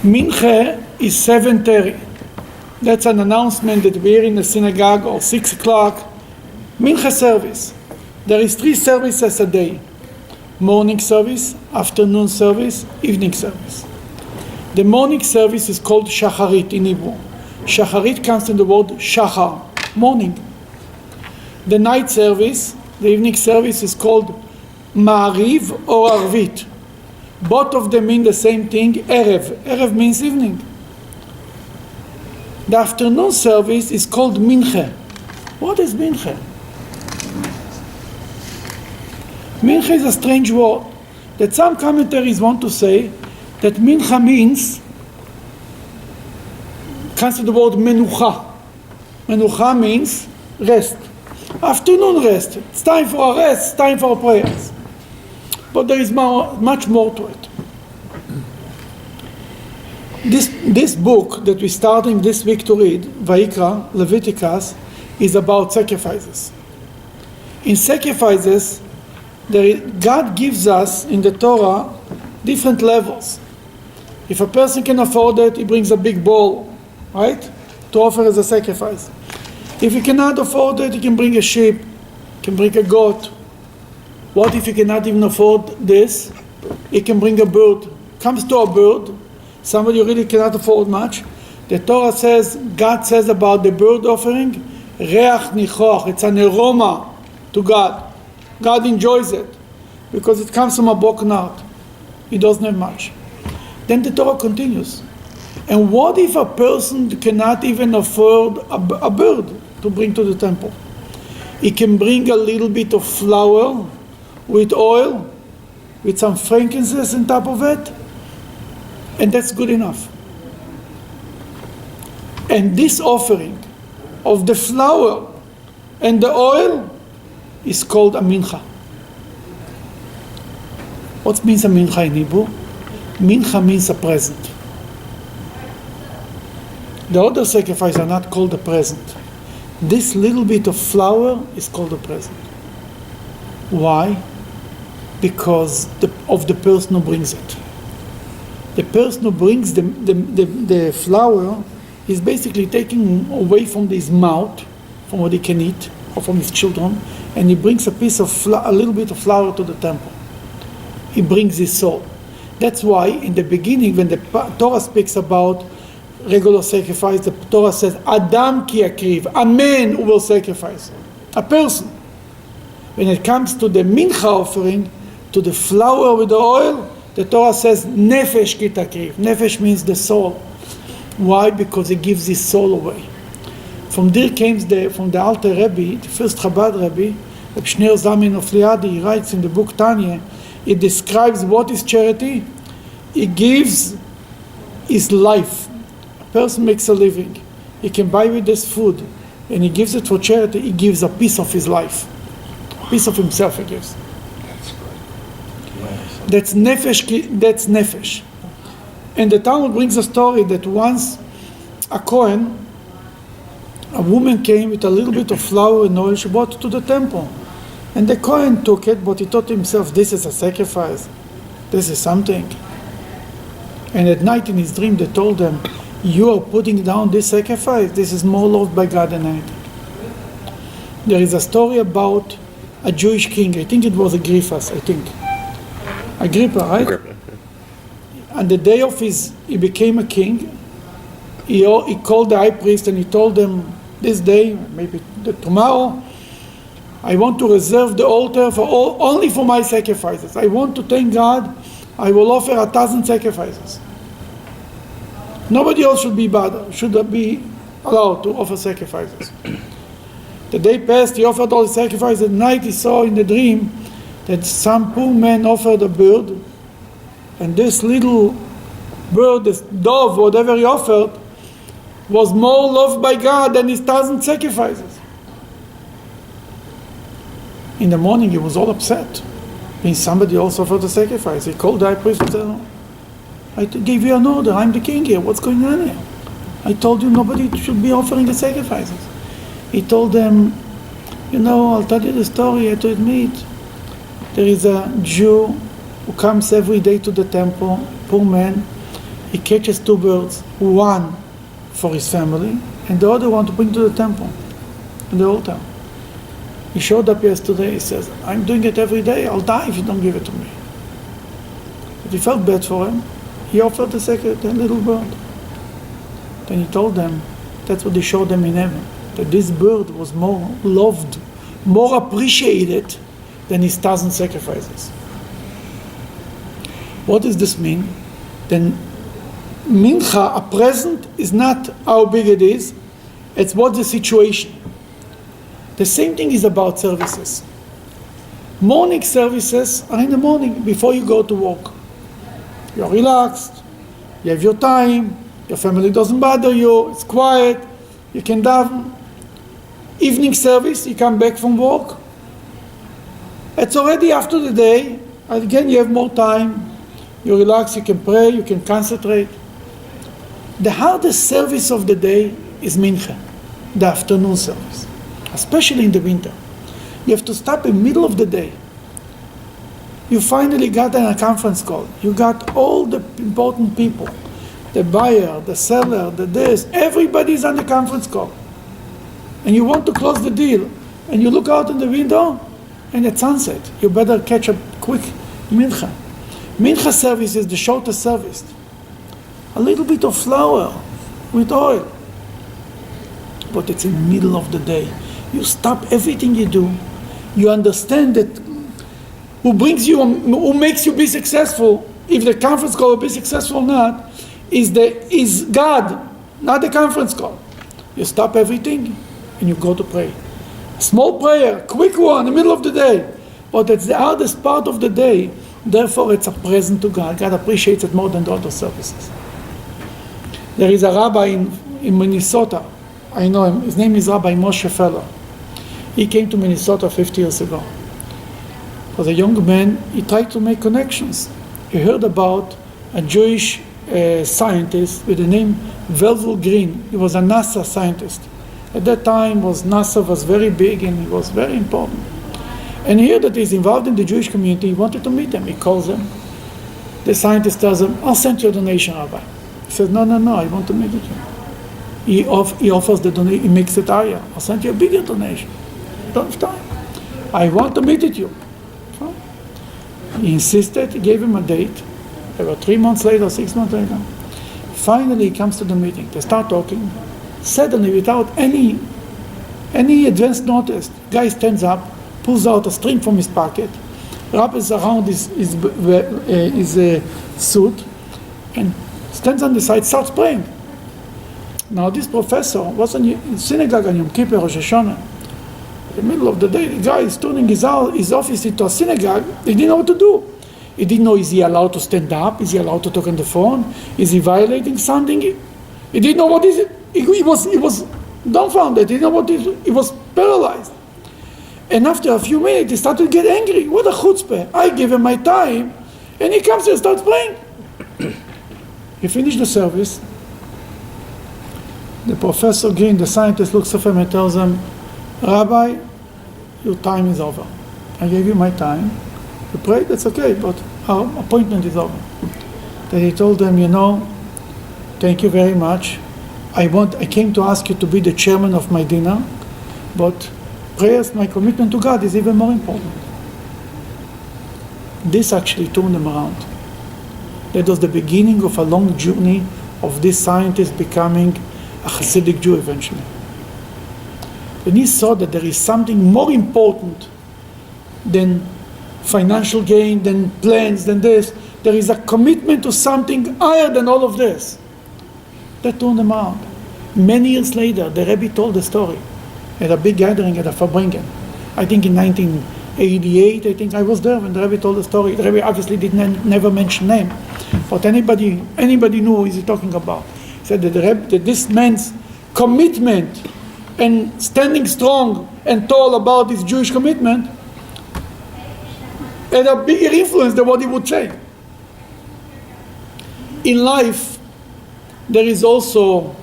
Mincha is 7:30. That's an announcement that we're in the synagogue, or 6 o'clock. Mincha service. There is 3 services a day. Morning service, afternoon service, evening service. The morning service is called shacharit in Hebrew. Shacharit comes from the word shachar, morning. The night service, the evening service, is called ma'ariv or arvit. Both of them mean the same thing, erev. Erev means evening. The afternoon service is called mincha. What is mincha? Mincha is a strange word that some commentaries want to say that mincha comes from the word menucha. Menucha means rest. Afternoon rest. It's time for a rest, it's time for prayers. But there is much more to it. This book that we're starting this week to read, Vayikra, Leviticus, is about sacrifices. In sacrifices, God gives us in the Torah different levels. If a person can afford it, he brings a big bowl, right, to offer as a sacrifice. If he cannot afford it, he can bring a sheep, can bring a goat. What if he cannot even afford this? He can bring a bird. Comes to a bird, somebody who really cannot afford much. The Torah says, God says about the bird offering, reach nichoch, it's an aroma to God. God enjoys it because it comes from a broken heart. He doesn't have much. Then the Torah continues. And what if a person cannot even afford a bird to bring to the temple? He can bring a little bit of flour with oil, with some frankincense on top of it, and that's good enough. And this offering of the flour and the oil is called a mincha. What means a mincha in Hebrew? Mincha means a present. The other sacrifices are not called a present. This little bit of flour is called a present. Why? Because of the person who brings it. The person who brings the flour is basically taking away from his mouth, from what he can eat, or from his children, and he brings a little bit of flour to the temple. He brings his soul. That's why in the beginning, when the Torah speaks about regular sacrifice, the Torah says, Adam ki akriv, a man who will sacrifice, a person. When it comes to the mincha offering, to the flour with the oil, the Torah says, nefesh ki takriv. Nefesh means the soul. Why? Because he gives his soul away. From there came from the Alter Rebbe, the first Chabad Rebbe, Reb Shneir Zalman of Liadi, he writes in the book Tanya, he describes what is charity. He gives his life. A person makes a living. He can buy with this food, and he gives it for charity. He gives a piece of his life. A piece of himself he gives. That's nefesh. That's nefesh. And the Talmud brings a story that once a Kohen, a woman came with a little bit of flour and oil, she brought it to the temple. And the Kohen took it, but he thought to himself, this is a sacrifice. This is something. And at night in his dream, they told him, you are putting down this sacrifice. This is more loved by God than anything. There is a story about a Jewish king. I think it was Agrippas, Agrippa, right? Agrippa. On the day of he became a king, he called the high priest and he told them, this day, maybe tomorrow, I want to reserve the altar only for my sacrifices. I want to thank God. I will offer 1,000 sacrifices. Nobody else should be allowed to offer sacrifices. The day passed, he offered all the sacrifices. At night he saw in the dream that some poor man offered a bird, and this little bird, this dove, whatever he offered, was more loved by God than his 1,000 sacrifices. In the morning he was all upset. Means somebody else offered a sacrifice. He called the high priest and said, I gave you an order, I'm the king here, what's going on here? I told you nobody should be offering the sacrifices. He told them, I'll tell you the story, I had to admit. There is a Jew who comes every day to the temple, poor man, he catches two birds, one for his family, and the other one to bring to the temple, in the altar. He showed up yesterday, he says, I'm doing it every day, I'll die if you don't give it to me. But he felt bad for him. He offered the little bird. Then he told them, that's what he showed them in heaven, that this bird was more loved, more appreciated than his 1,000 sacrifices. What does this mean? Then Mincha, a present, is not how big it is, it's what the situation. The same thing is about services. Morning services are in the morning, before you go to work. You're relaxed, you have your time, your family doesn't bother you, it's quiet, you can daven. Evening service, you come back from work. It's already after the day, and again you have more time, you relax, you can pray, you can concentrate. The hardest service of the day is Mincha, the afternoon service, especially in the winter. You have to stop in the middle of the day. You finally got a conference call. You got all the important people, the buyer, the seller, the this, everybody's on the conference call. And you want to close the deal, and you look out in the window, and it's sunset. You better catch a quick Mincha. Mincha service is the shortest service. A little bit of flour with oil. But it's in the middle of the day. You stop everything you do. You understand that who brings you, who makes you be successful, if the conference call will be successful or not, is God, not the conference call. You stop everything and you go to pray. A small prayer, quick one, in the middle of the day. But it's the hardest part of the day. Therefore, it's a present to God. God appreciates it more than the other services. There is a rabbi in Minnesota. I know him. His name is Rabbi Moshe Feller. He came to Minnesota 50 years ago. As a young man, he tried to make connections. He heard about a Jewish scientist with the name Rabbi Greenberg. He was a NASA scientist. At that time, NASA was very big and he was very important. And he heard that he's involved in the Jewish community. He wanted to meet them. He calls them. The scientist tells him, I'll send you a donation, Rabbi. He says, no, I want to meet with you. He offers the donation, he makes it higher. I'll send you a bigger donation. I don't have time. I want to meet with you. So he insisted, he gave him a date. About 3 months later, 6 months later. Finally, he comes to the meeting. They start talking. Suddenly, without any advance notice, the guy stands up, pulls out a string from his pocket, wraps around his suit, and stands on the side, starts praying. Now this professor was in synagogue on Yom Kippur, Rosh Hashanah. In the middle of the day, the guy is turning his office into a synagogue. He didn't know what to do. He didn't know, is he allowed to stand up? Is he allowed to talk on the phone? Is he violating something? He didn't know what is it. He was dumbfounded. He didn't know what it is. He was paralyzed. And after a few minutes, he started to get angry. What a chutzpah. I give him my time, and he comes here and starts playing. He finished the service. The professor Green, the scientist, looks at him and tells him, Rabbi, your time is over. I gave you my time. You prayed, that's okay, but our appointment is over. Then he told them, thank you very much. I came to ask you to be the chairman of my dinner, but prayers, my commitment to God is even more important. This actually turned them around. That was the beginning of a long journey of this scientist becoming a Hasidic Jew eventually. When he saw that there is something more important than financial gain, than plans, than this, there is a commitment to something higher than all of this. That turned him around. Many years later, the Rebbe told the story at a big gathering at a Farbrengen. I think in 1988, I was there when the Rebbe told the story. The Rebbe obviously never mention name, but anybody knew who he's talking about. He said that this man's commitment and standing strong and tall about his Jewish commitment had a bigger influence than what he would say. In life, there is also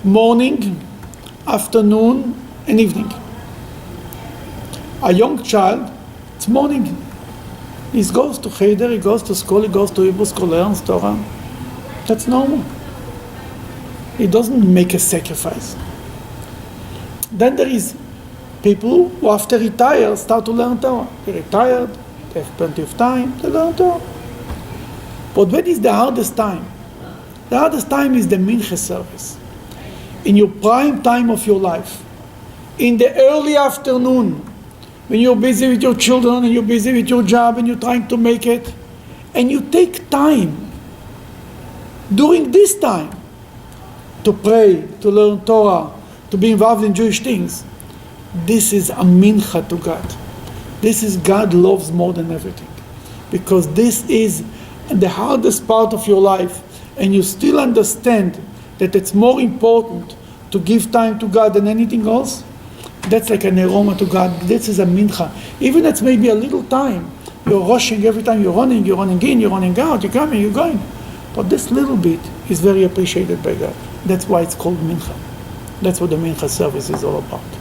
morning, afternoon, and evening. A young child, it's morning. He goes to Cheder, he goes to school, he goes to Hebrew school, learns Torah. That's normal. He doesn't make a sacrifice. Then there is people who after retire start to learn Torah. They retired, they have plenty of time, they learn Torah. But what is the hardest time? The hardest time is the Mincha service. In your prime time of your life, in the early afternoon, when you're busy with your children and you're busy with your job and you're trying to make it, and you take time during this time to pray, to learn Torah, to be involved in Jewish things, this is a mincha to God. This is God loves more than everything. Because this is the hardest part of your life, and you still understand that it's more important to give time to God than anything else. That's like an aroma to God. This is a mincha. Even that's maybe a little time. You're rushing every time you're running in, you're running out, you're coming, you're going. But this little bit is very appreciated by God. That's why it's called mincha. That's what the mincha service is all about.